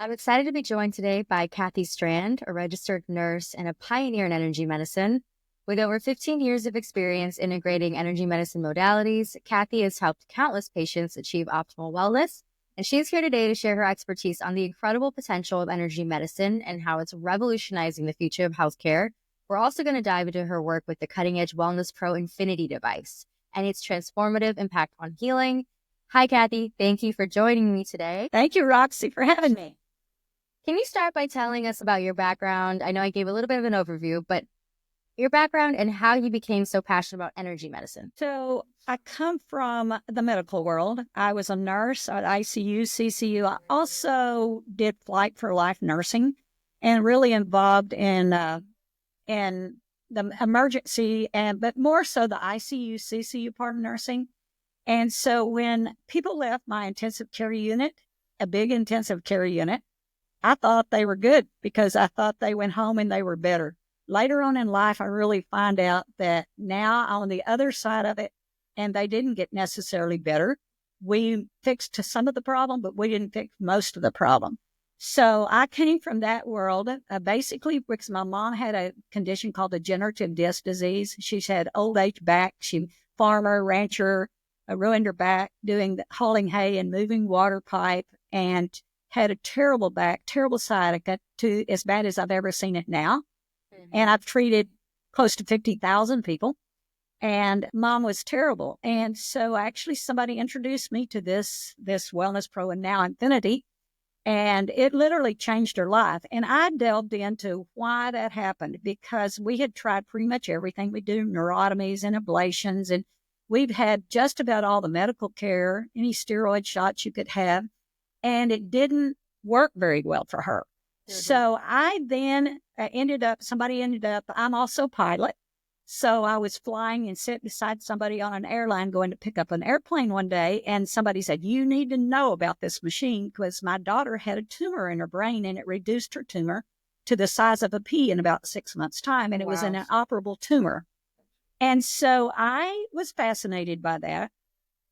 I'm excited to be joined today by Kathy Strand, a registered nurse and a pioneer in energy medicine. With over 15 years of experience integrating energy medicine modalities, Kathy has helped countless patients achieve optimal wellness, and she's here today to share her expertise on the incredible potential of energy medicine and how it's revolutionizing the future of healthcare. We're also going to dive into her work with the cutting-edge Wellness Pro Infinity device and its transformative impact on healing. Hi, Kathy. Thank you for joining me today. Thank you, Roxy, for having me. Can you start by telling us about your background? I know I gave a little bit of an overview, but your background and how you became so passionate about energy medicine. So I come from the medical world. I was a nurse at ICU, CCU. I also did Flight for Life nursing and really involved in the emergency but more so the ICU, CCU part of nursing. And so when people left my intensive care unit, a big intensive care unit, I thought they were good because I thought they went home and they were better. Later on in life, I really find out that now on the other side of it, and they didn't get necessarily better. We fixed some of the problem, but we didn't fix most of the problem. So I came from that world, basically because my mom had a condition called degenerative disc disease. She's had old age back. She farmer, rancher, ruined her back doing hauling hay and moving water pipe, and had a terrible back, terrible sciatica, to as bad as I've ever seen it now. And I've treated close to 50,000 people. And mom was terrible. And so actually somebody introduced me to this Wellness Pro and now Infinity. And it literally changed her life. And I delved into why that happened because we had tried pretty much everything. We do neurotomies and ablations. And we've had just about all the medical care, any steroid shots you could have. And it didn't work very well for her. So I then somebody ended up, I'm also a pilot. So I was flying and sitting beside somebody on an airline going to pick up an airplane one day. And somebody said, you need to know about this machine because my daughter had a tumor in her brain and it reduced her tumor to the size of a pea in about 6 months' time. And it was an inoperable tumor. And so I was fascinated by that.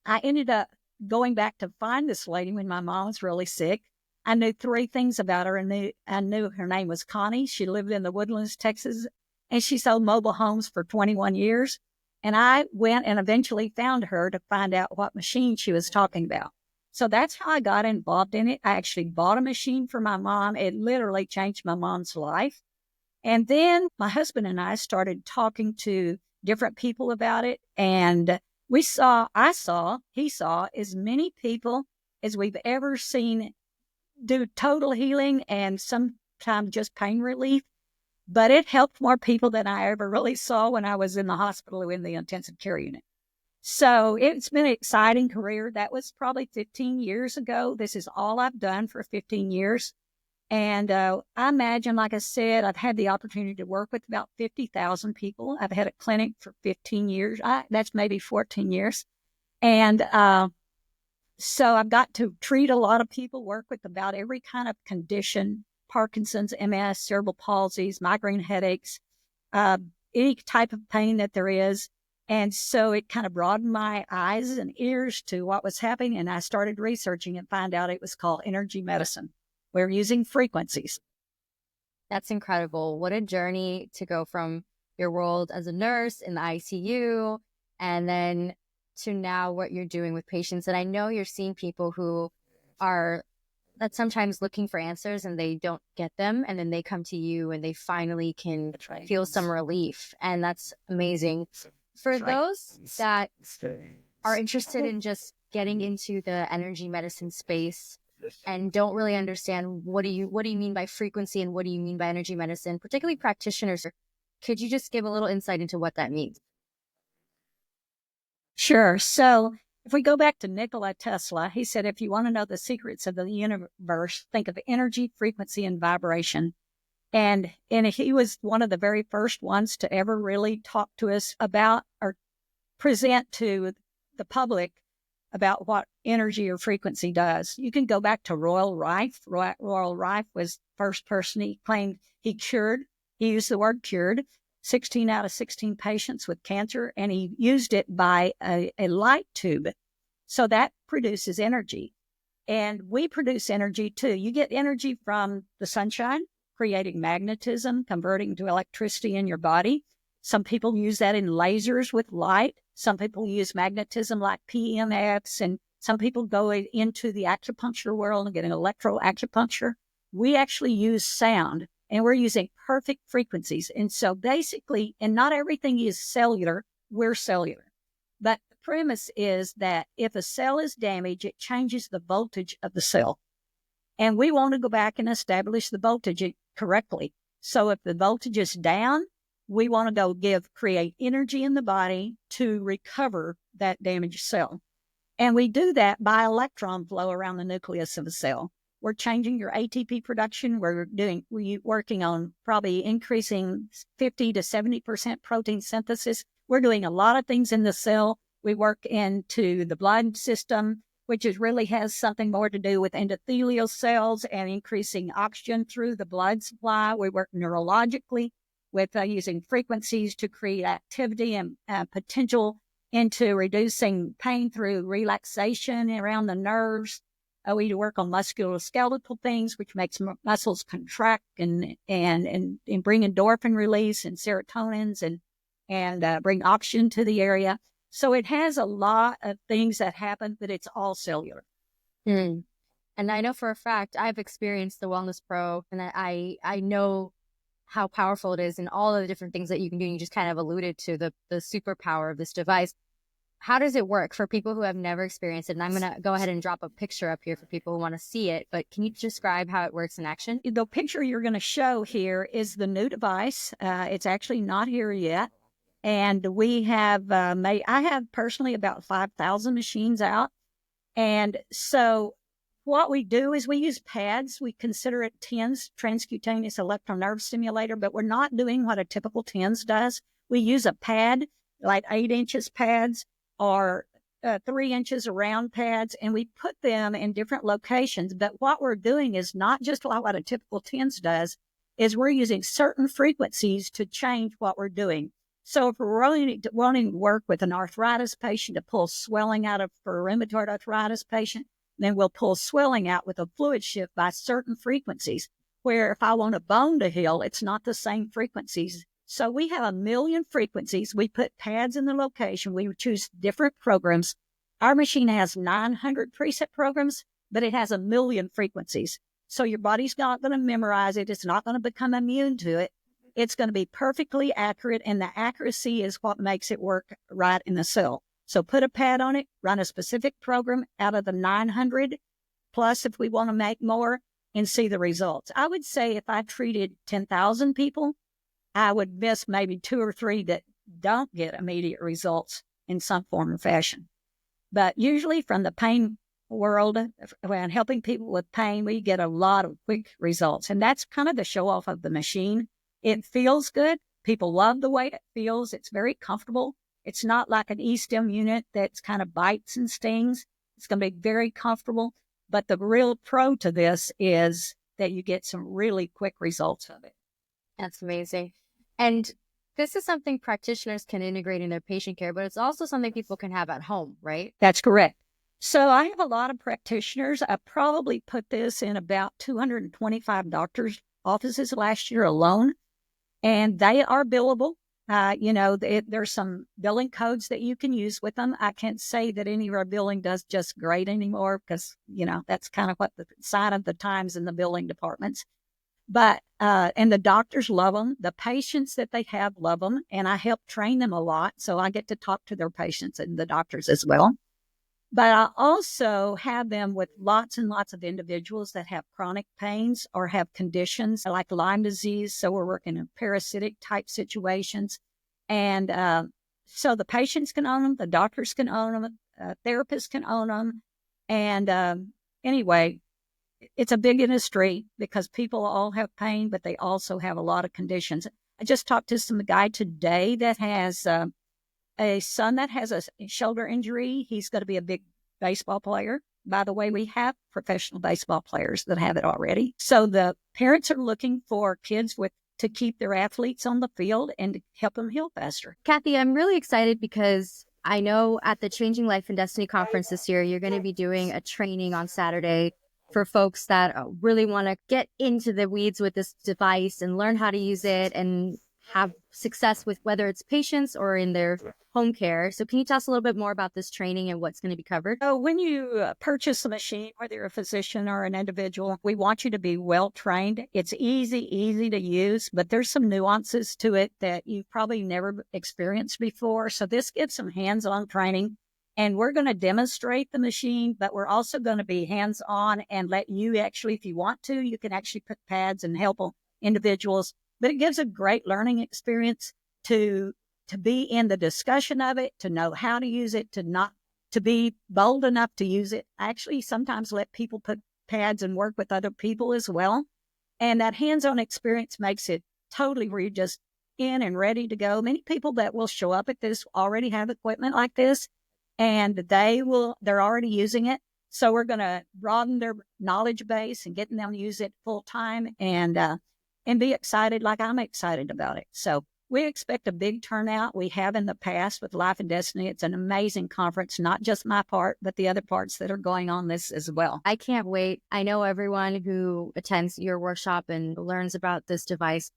I ended up going back to find this lady when my mom was really sick. I knew 3 things about her, and I knew her name was Connie. She lived in the Woodlands, Texas, and she sold mobile homes for 21 years. And I went and eventually found her to find out what machine she was talking about. So that's how I got involved in it. I actually bought a machine for my mom. It literally changed my mom's life. And then my husband and I started talking to different people about it, and he saw as many people as we've ever seen do total healing and sometimes just pain relief. But it helped more people than I ever really saw when I was in the hospital in the intensive care unit. So it's been an exciting career. That was probably 15 years ago. This is all I've done for 15 years. And I imagine, like I said, I've had the opportunity to work with about 50,000 people. I've had a clinic for 15 years. That's maybe 14 years. And so I've got to treat a lot of people, work with about every kind of condition, Parkinson's, MS, cerebral palsies, migraine headaches, any type of pain that there is. And so it kind of broadened my eyes and ears to what was happening. And I started researching and found out it was called energy medicine. We're using frequencies. That's incredible. What a journey to go from your world as a nurse in the ICU and then to now what you're doing with patients. And I know you're seeing people who are that's sometimes looking for answers and they don't get them. And then they come to you and they finally can feel some relief. And that's amazing. For those that are interested in just getting into the energy medicine space and don't really understand what do you mean by frequency and what do you mean by energy medicine, particularly practitioners, could you just give a little insight into what that means? Sure. So if we go back to Nikola Tesla, he said, if you want to know the secrets of the universe, think of energy, frequency, and vibration. And he was one of the very first ones to ever really talk to us about or present to the public about what energy or frequency does. You can go back to Royal Rife. Royal Rife was the first person he claimed he cured. He used the word cured 16 out of 16 patients with cancer, and he used it by a light tube. So that produces energy. And we produce energy too. You get energy from the sunshine, creating magnetism, converting to electricity in your body. Some people use that in lasers with light. Some people use magnetism like PMX, and some people go into the acupuncture world and get an electroacupuncture. We actually use sound, and we're using perfect frequencies. And so basically, and not everything is cellular, we're cellular. But the premise is that if a cell is damaged, it changes the voltage of the cell. And we want to go back and establish the voltage correctly. So if the voltage is down, we want to create energy in the body to recover that damaged cell. And we do that by electron flow around the nucleus of a cell. We're changing your ATP production. We're working on probably increasing 50 to 70% protein synthesis. We're doing a lot of things in the cell. We work into the blood system, which really has something more to do with endothelial cells and increasing oxygen through the blood supply. We work neurologically with using frequencies to create activity and potential into reducing pain through relaxation around the nerves. We work on musculoskeletal things, which makes muscles contract and bring endorphin release and serotonins and bring oxygen to the area. So it has a lot of things that happen, but it's all cellular. And I know for a fact I've experienced the Wellness Pro, and I know how powerful it is and all of the different things that you can do. You just kind of alluded to the superpower of this device. How does it work for people who have never experienced it? And I'm going to go ahead and drop a picture up here for people who want to see it. But can you describe how it works in action? The picture you're going to show here is the new device. It's actually not here yet. And we have I have personally about 5,000 machines out. And so what we do is we use pads. We consider it TENS, transcutaneous electron nerve stimulator, but we're not doing what a typical TENS does. We use a pad, like 8 inches pads or 3 inches around pads, and we put them in different locations. But what we're doing is not just like what a typical TENS does, is we're using certain frequencies to change what we're doing. So if we're wanting to work with an arthritis patient to pull swelling out of for a rheumatoid arthritis patient, then we'll pull swelling out with a fluid shift by certain frequencies, where if I want a bone to heal, it's not the same frequencies. So we have 1 million frequencies. We put pads in the location. We choose different programs. Our machine has 900 preset programs, but it has 1 million frequencies. So your body's not going to memorize it. It's not going to become immune to it. It's going to be perfectly accurate, and the accuracy is what makes it work right in the cell. So put a pad on it, run a specific program out of the 900, plus if we want to make more, and see the results. I would say if I treated 10,000 people, I would miss maybe 2 or 3 that don't get immediate results in some form or fashion. But usually from the pain world, when helping people with pain, we get a lot of quick results. And that's kind of the show off of the machine. It feels good. People love the way it feels. It's very comfortable. It's not like an E-stim unit that's kind of bites and stings. It's going to be very comfortable. But the real pro to this is that you get some really quick results of it. That's amazing. And this is something practitioners can integrate in their patient care, but it's also something people can have at home, right? That's correct. So I have a lot of practitioners. I probably put this in about 225 doctors' offices last year alone, and they are billable. There's some billing codes that you can use with them. I can't say that any of our billing does just great anymore because, that's kind of what the sign of the times in the billing departments. But, and the doctors love them. The patients that they have love them. And I help train them a lot. So I get to talk to their patients and the doctors as well. But I also have them with lots and lots of individuals that have chronic pains or have conditions like Lyme disease. So we're working in parasitic type situations. And so the patients can own them, the doctors can own them, therapists can own them. And anyway, it's a big industry because people all have pain, but they also have a lot of conditions. I just talked to some guy today that has a son that has a shoulder injury. He's going to be a big baseball player. By the way, we have professional baseball players that have it already. So the parents are looking for kids to keep their athletes on the field and to help them heal faster. Kathy, I'm really excited because I know at the Changing Life and Destiny conference this year, you're going to be doing a training on Saturday for folks that really want to get into the weeds with this device and learn how to use it and have success with whether it's patients or in their home care. So can you tell us a little bit more about this training and what's going to be covered? So when you purchase a machine, whether you're a physician or an individual, we want you to be well trained. It's easy to use, but there's some nuances to it that you've probably never experienced before. So this gives some hands-on training. And we're going to demonstrate the machine, but we're also going to be hands-on and let you actually, if you want to, you can actually put pads and help individuals. But it gives a great learning experience to be in the discussion of it, to know how to use it, to be bold enough to use it. I actually sometimes let people put pads and work with other people as well. And that hands-on experience makes it totally where you're just in and ready to go. Many people that will show up at this already have equipment like this, and they're already using it. So we're going to broaden their knowledge base and getting them to use it full time and be excited like I'm excited about it. So we expect a big turnout. We have in the past with Life and Destiny. It's an amazing conference, not just my part, but the other parts that are going on this as well. I can't wait. I know everyone who attends your workshop and learns about this device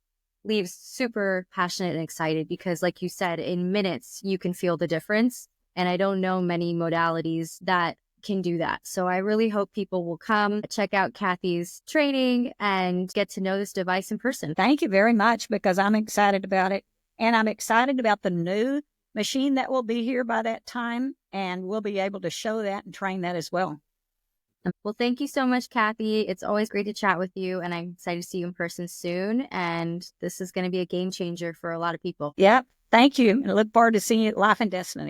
leaves super passionate and excited because, like you said, in minutes, you can feel the difference. And I don't know many modalities that can do that. So I really hope people will come check out Kathy's training and get to know this device in person. Thank you very much, because I'm excited about it. And I'm excited about the new machine that will be here by that time. And we'll be able to show that and train that as well. Well, thank you so much, Kathy. It's always great to chat with you. And I'm excited to see you in person soon. And this is going to be a game changer for a lot of people. Yep. Thank you. I look forward to seeing you at Life and Destiny.